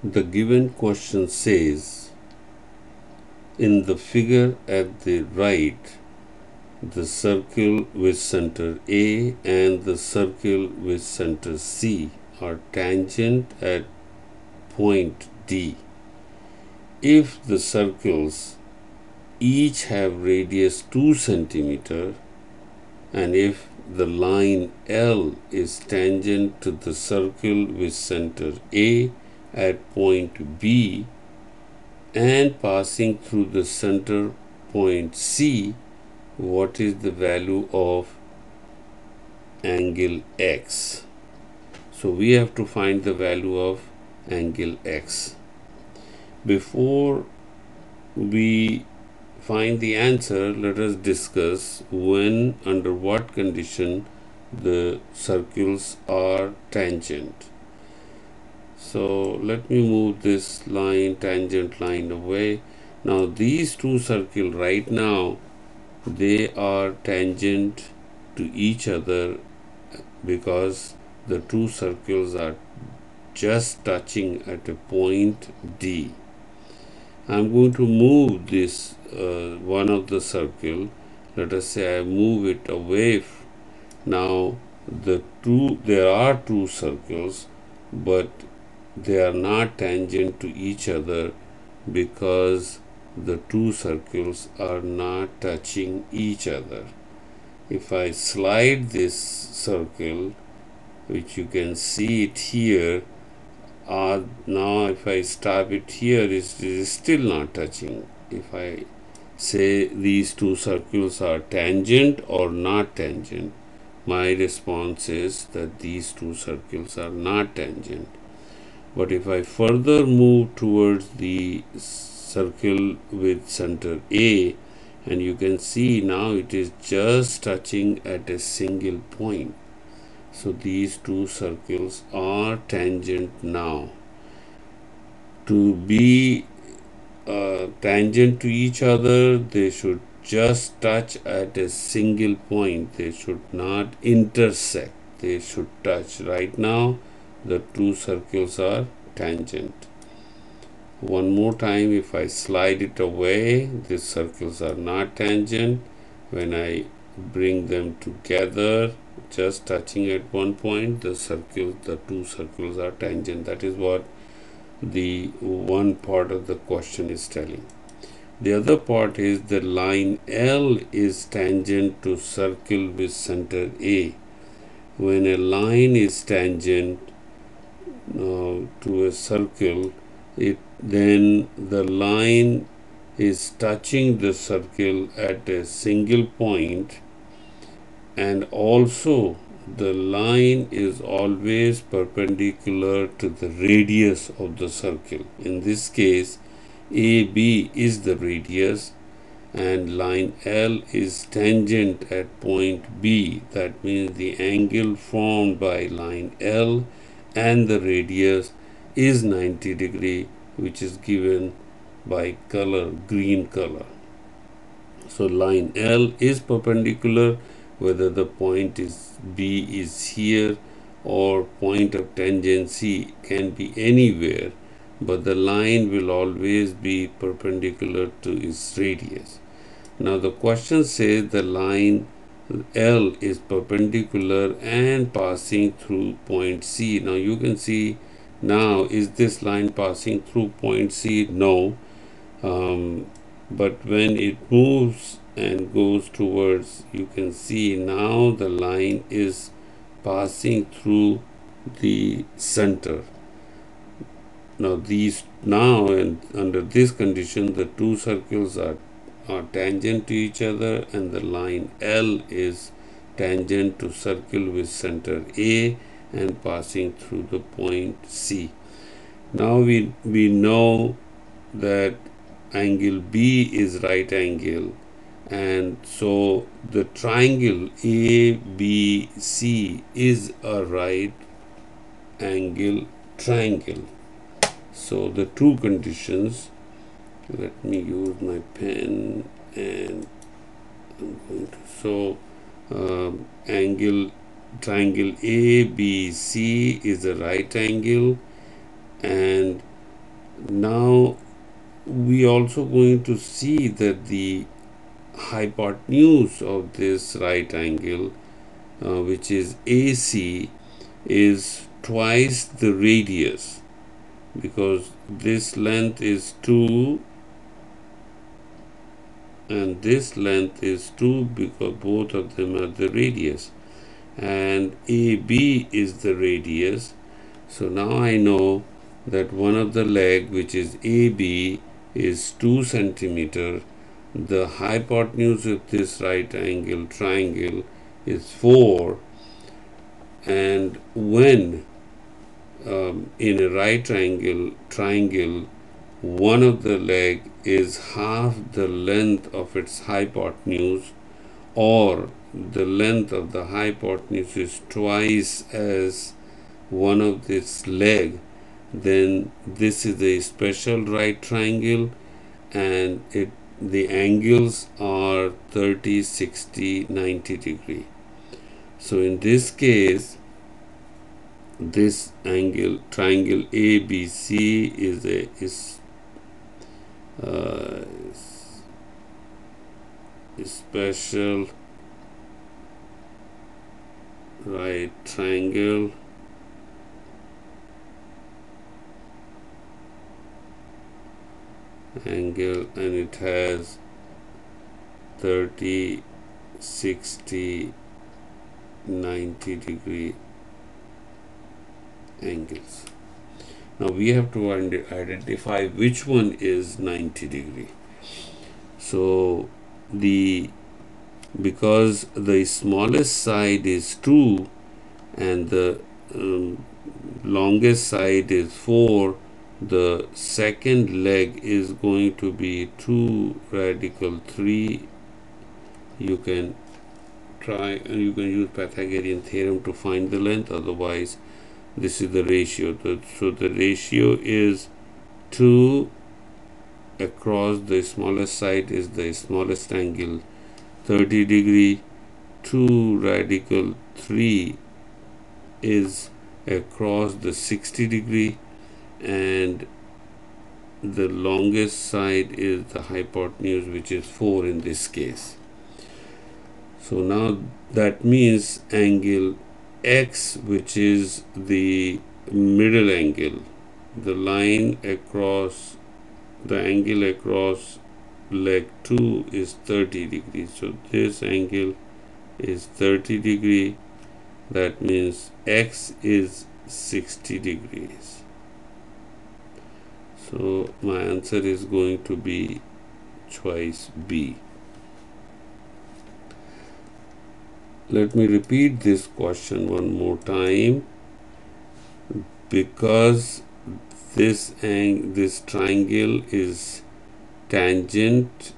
The given question says, in the figure at the right, the circle with center A and the circle with center C are tangent at point D. If the circles each have radius 2 centimeter and if the line L is tangent to the circle with center A at point B and passing through the center point C, what is the value of angle X? So we have to find the value of angle X. Before we find the answer, let us discuss when, under what condition the circles are tangent. So let me move this line, tangent line, away. Now these two circles right now, they are tangent to each other because the two circles are just touching at a point D. I'm going to move this one of the circle. Let us say I move it away. Now there are two circles, but they are not tangent to each other because the two circles are not touching each other. If I slide this circle, which you can see it here, now if I stop it here, it is still not touching. If I say these two circles are tangent or not tangent, my response is that these two circles are not tangent. But if I further move towards the circle with center A, and you can see now it is just touching at a single point. So these two circles are tangent now. To be tangent to each other, they should just touch at a single point. They should not intersect. They should touch. Right now, the two circles are tangent. One more time, if I slide it away, these circles are not tangent. When I bring them together, just touching at one point, the two circles are tangent. That is what the one part of the question is telling. The other part is the line L is tangent to circle with center A. When a line is tangent to a circle, then the line is touching the circle at a single point, and also the line is always perpendicular to the radius of the circle. In this case, AB is the radius and line L is tangent at point B. That means the angle formed by line L and the radius is 90 degree, which is given by color, green color. So line L is perpendicular whether the point is B is here or point of tangency can be anywhere, but the line will always be perpendicular to its radius. Now the question says the line L is perpendicular and passing through point C. Now you can see, now is this line passing through point C? No. But when it moves and goes towards, you can see now the line is passing through the center. Now and under this condition, the two circles are tangent to each other, and the line L is tangent to circle with center A and passing through the point C. Now we know that angle B is right angle, and so the triangle ABC is a right angle triangle. So the two conditions, let me use my pen, and I'm going to show triangle ABC is a right angle, and Now we also going to see that the hypotenuse of this right angle, which is AC, is twice the radius, because this length is 2 and this length is 2, because both of them are the radius, and AB is the radius. So now I know that one of the leg, which is AB, is 2 centimeter. The hypotenuse of this right angle triangle is 4, and when in a right triangle, one of the leg is half the length of its hypotenuse, or the length of the hypotenuse is twice as one of this leg, then this is a special right triangle, and the angles are 30, 60, 90 degree. So in this case, this angle triangle ABC is special right triangle angle, and it has 30, 60, 90 degree angles. Now we have to identify which one is 90 degree. So because the smallest side is 2 and the longest side is 4, the second leg is going to be 2 radical 3. You can use Pythagorean theorem to find the length, otherwise this is the ratio. So the ratio is 2 across the smallest side is the smallest angle 30 degree, 2 radical 3 is across the 60 degree, and the longest side is the hypotenuse, which is 4 in this case. So now that means angle X, which is the middle angle, the line across the angle across leg 2 is 30 degrees. So this angle is 30 degree. That means X is 60 degrees. So my answer is going to be choice B. Let me repeat this question one more time. Because this triangle is tangent,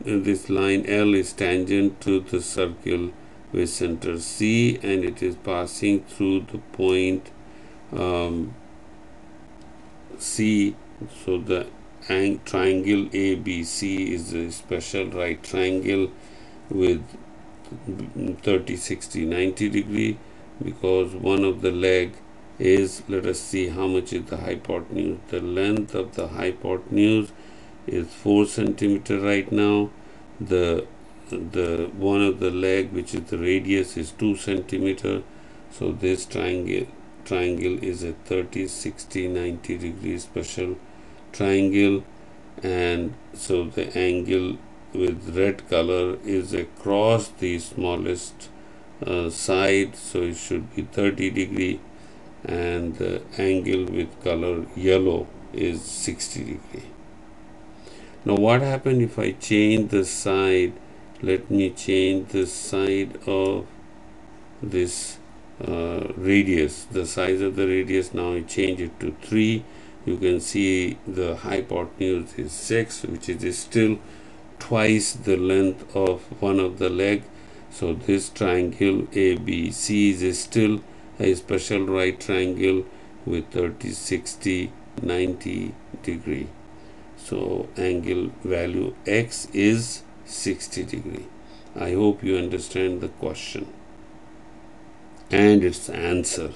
this line L is tangent to the circle with center C, and it is passing through the point C. So the triangle ABC is a special right triangle with 30, 60, 90 degree, because one of the leg is, let us see how much is the hypotenuse. The length of the hypotenuse is 4 centimeter right now. The one of the leg, which is the radius, is 2 centimeter. So this triangle is a 30, 60, 90 degree special triangle, and so the angle with red color is across the smallest side, so it should be 30 degree, and the angle with color yellow is 60 degree. Now what happened if I change the side? Let me change the side of this radius, the size of the radius. Now I change it to 3. You can see the hypotenuse is 6, which is still twice the length of one of the leg. So this triangle ABC is still a special right triangle with 30, 60, 90 degree. So angle value X is 60 degree. I hope you understand the question and its answer.